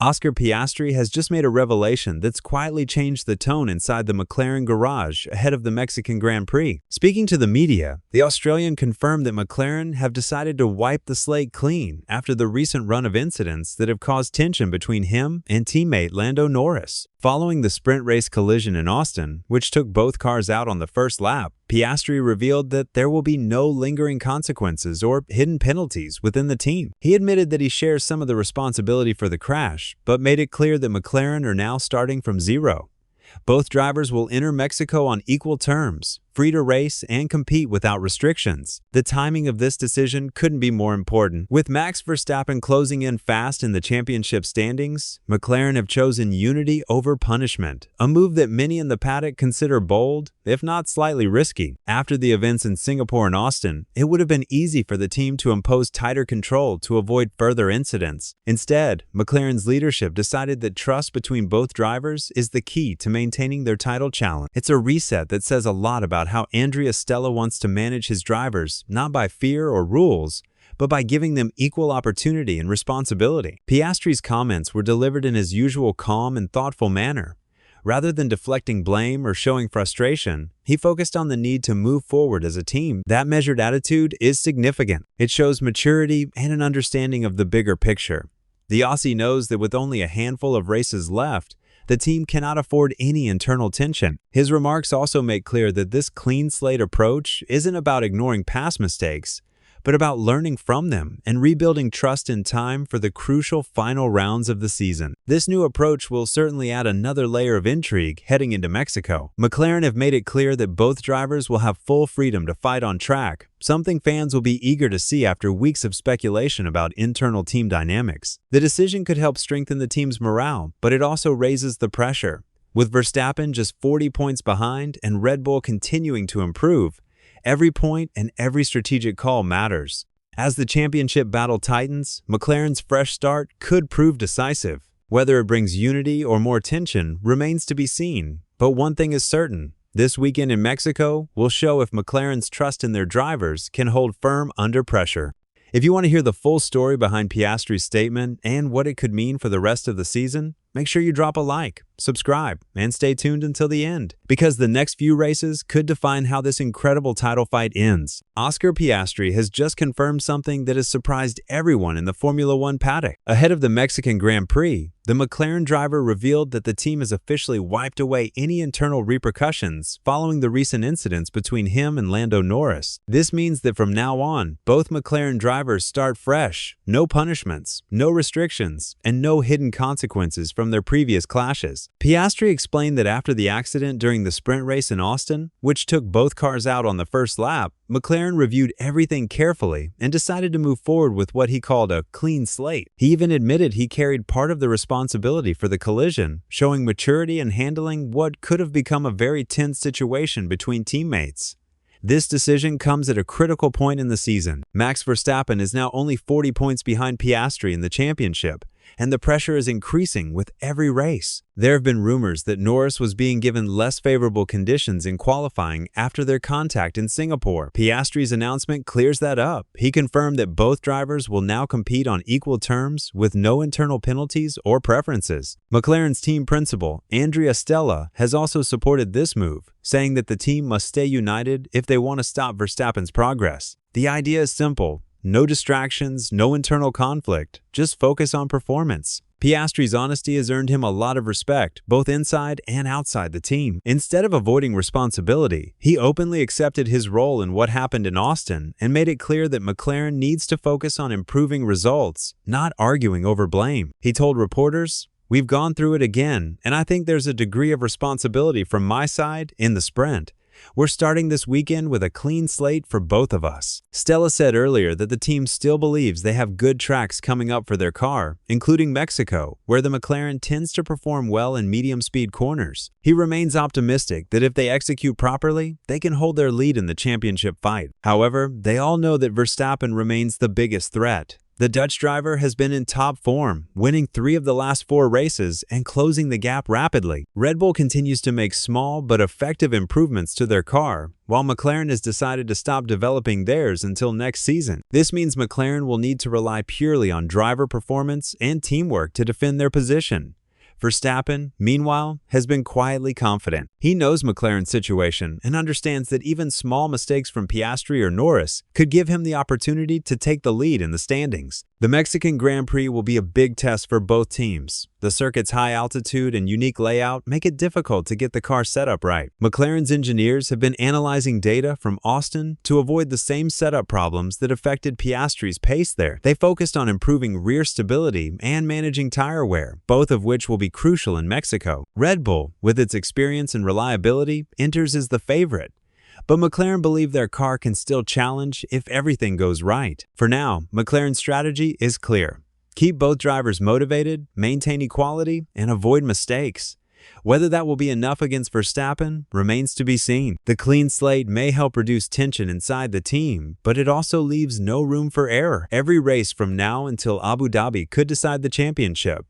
Oscar Piastri has just made a revelation that's quietly changed the tone inside the McLaren garage ahead of the Mexican Grand Prix. Speaking to the media, the Australian confirmed that McLaren have decided to wipe the slate clean after the recent run of incidents that have caused tension between him and teammate Lando Norris. Following the sprint race collision in Austin, which took both cars out on the first lap, Piastri revealed that there will be no lingering consequences or hidden penalties within the team. He admitted that he shares some of the responsibility for the crash, but made it clear that McLaren are now starting from zero. Both drivers will enter Mexico on equal terms, free to race and compete without restrictions. The timing of this decision couldn't be more important. With Max Verstappen closing in fast in the championship standings, McLaren have chosen unity over punishment, a move that many in the paddock consider bold, if not slightly risky. After the events in Singapore and Austin, it would have been easy for the team to impose tighter control to avoid further incidents. Instead, McLaren's leadership decided that trust between both drivers is the key to maintaining their title challenge. It's a reset that says a lot about how Andrea Stella wants to manage his drivers, not by fear or rules, but by giving them equal opportunity and responsibility. Piastri's comments were delivered in his usual calm and thoughtful manner. Rather than deflecting blame or showing frustration, he focused on the need to move forward as a team. That measured attitude is significant. It shows maturity and an understanding of the bigger picture. The Aussie knows that with only a handful of races left, the team cannot afford any internal tension. His remarks also make clear that this clean slate approach isn't about ignoring past mistakes, but about learning from them and rebuilding trust in time for the crucial final rounds of the season. This new approach will certainly add another layer of intrigue heading into Mexico. McLaren have made it clear that both drivers will have full freedom to fight on track, something fans will be eager to see after weeks of speculation about internal team dynamics. The decision could help strengthen the team's morale, but it also raises the pressure. With Verstappen just 40 points behind and Red Bull continuing to improve, every point and every strategic call matters. As the championship battle tightens, McLaren's fresh start could prove decisive. Whether it brings unity or more tension remains to be seen. But one thing is certain, this weekend in Mexico will show if McLaren's trust in their drivers can hold firm under pressure. If you want to hear the full story behind Piastri's statement and what it could mean for the rest of the season, make sure you drop a like, subscribe, and stay tuned until the end, because the next few races could define how this incredible title fight ends. Oscar Piastri has just confirmed something that has surprised everyone in the Formula One paddock. Ahead of the Mexican Grand Prix, the McLaren driver revealed that the team has officially wiped away any internal repercussions following the recent incidents between him and Lando Norris. This means that from now on, both McLaren drivers start fresh, no punishments, no restrictions, and no hidden consequences from their previous clashes. Piastri explained that after the accident during the sprint race in Austin, which took both cars out on the first lap, McLaren reviewed everything carefully and decided to move forward with what he called a clean slate. He even admitted he carried part of the responsibility for the collision, showing maturity in handling what could have become a very tense situation between teammates. This decision comes at a critical point in the season. Max Verstappen is now only 40 points behind Piastri in the championship, and the pressure is increasing with every race. There have been rumors that Norris was being given less favorable conditions in qualifying after their contact in Singapore. Piastri's announcement clears that up. He confirmed that both drivers will now compete on equal terms with no internal penalties or preferences. McLaren's team principal, Andrea Stella, has also supported this move, saying that the team must stay united if they want to stop Verstappen's progress. The idea is simple. No distractions, no internal conflict, just focus on performance. Piastri's honesty has earned him a lot of respect, both inside and outside the team. Instead of avoiding responsibility, he openly accepted his role in what happened in Austin and made it clear that McLaren needs to focus on improving results, not arguing over blame. He told reporters, "We've gone through it again, and I think there's a degree of responsibility from my side in the sprint. We're starting this weekend with a clean slate for both of us." Stella said earlier that the team still believes they have good tracks coming up for their car, including Mexico, where the McLaren tends to perform well in medium-speed corners. He remains optimistic that if they execute properly, they can hold their lead in the championship fight. However, they all know that Verstappen remains the biggest threat. The Dutch driver has been in top form, winning 3 of the last 4 races and closing the gap rapidly. Red Bull continues to make small but effective improvements to their car, while McLaren has decided to stop developing theirs until next season. This means McLaren will need to rely purely on driver performance and teamwork to defend their position. Verstappen, meanwhile, has been quietly confident. He knows McLaren's situation and understands that even small mistakes from Piastri or Norris could give him the opportunity to take the lead in the standings. The Mexican Grand Prix will be a big test for both teams. The circuit's high altitude and unique layout make it difficult to get the car set up right. McLaren's engineers have been analyzing data from Austin to avoid the same setup problems that affected Piastri's pace there. They focused on improving rear stability and managing tire wear, both of which will be crucial in Mexico. Red Bull, with its experience and reliability, enters as the favorite. But McLaren believe their car can still challenge if everything goes right. For now, McLaren's strategy is clear. Keep both drivers motivated, maintain equality, and avoid mistakes. Whether that will be enough against Verstappen remains to be seen. The clean slate may help reduce tension inside the team, but it also leaves no room for error. Every race from now until Abu Dhabi could decide the championship.